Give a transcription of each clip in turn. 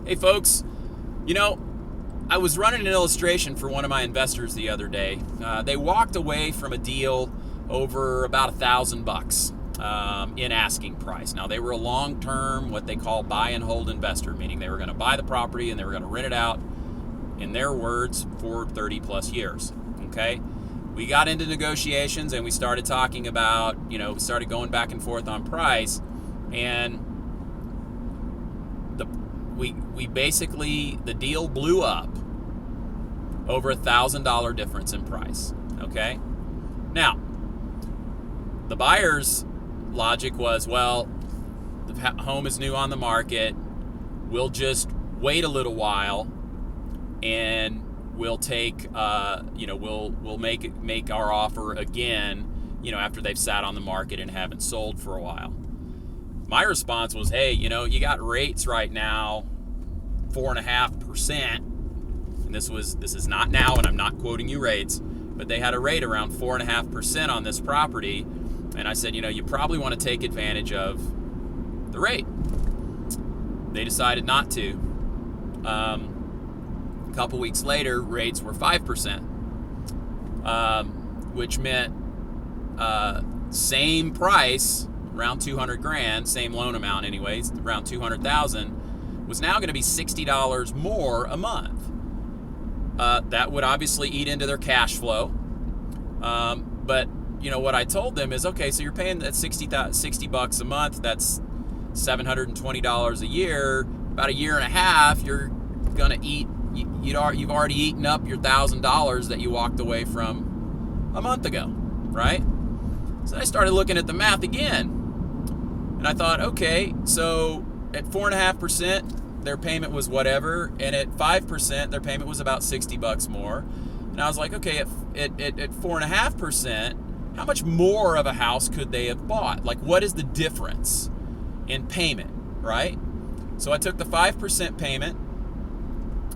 Hey folks, I was running an illustration for one of my investors the other day. They walked away from a deal over about $1,000 in asking price. Now they were a long-term, what they call buy and hold investor, meaning they were going to buy the property and they were going to rent it out, in their words, for 30 plus years. Okay, we got into negotiations and we started talking about, started going back and forth on price, and we basically, the deal blew up over $1,000 difference in price. Okay, now the buyer's logic was, well, the home is new on the market, we'll just wait a little while and we'll take we'll make our offer again, after they've sat on the market and haven't sold for a while. My response was, hey, you got rates right now 4.5%, and this is not now, and I'm not quoting you rates, but they had a rate around 4.5% on this property, and I said, you probably want to take advantage of the rate. They decided not to. A couple weeks later, rates were 5%, which meant same price, around $200,000, same loan amount anyways, around $200,000, was now going to be $60 more a month. That would obviously eat into their cash flow. But what I told them is, okay, so you're paying that $60 a month. That's $720 a year. About a year and a half, you're gonna eat. You've already eaten up your $1,000 that you walked away from a month ago, right? So I started looking at the math again. And I thought, okay, so at 4.5%, their payment was whatever, and at 5%, their payment was about $60 more. And I was like, okay, at 4.5%, how much more of a house could they have bought? Like, what is the difference in payment, right? So I took the 5% payment,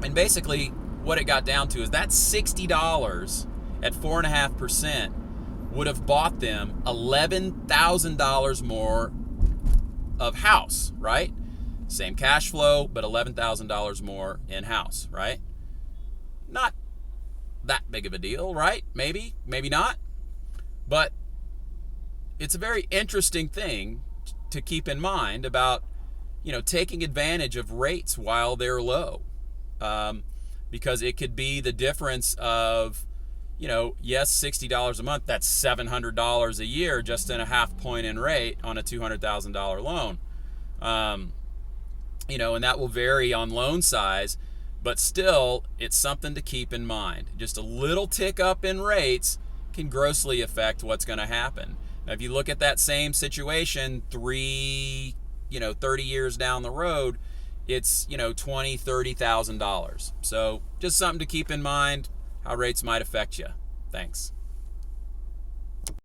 and basically what it got down to is that $60 at 4.5% would have bought them $11,000 more of house, right? Same cash flow, but $11,000 more in house, right? Not that big of a deal, right? Maybe not. But it's a very interesting thing to keep in mind about, taking advantage of rates while they're low. Because it could be the difference of, yes, $60 a month, that's $700 a year just in a half point in rate on a $200,000 loan. And that will vary on loan size, but still, it's something to keep in mind. Just a little tick up in rates can grossly affect what's going to happen. Now, if you look at that same situation 30 years down the road, it's, $20,000, $30,000. So just something to keep in mind, how rates might affect you. Thanks.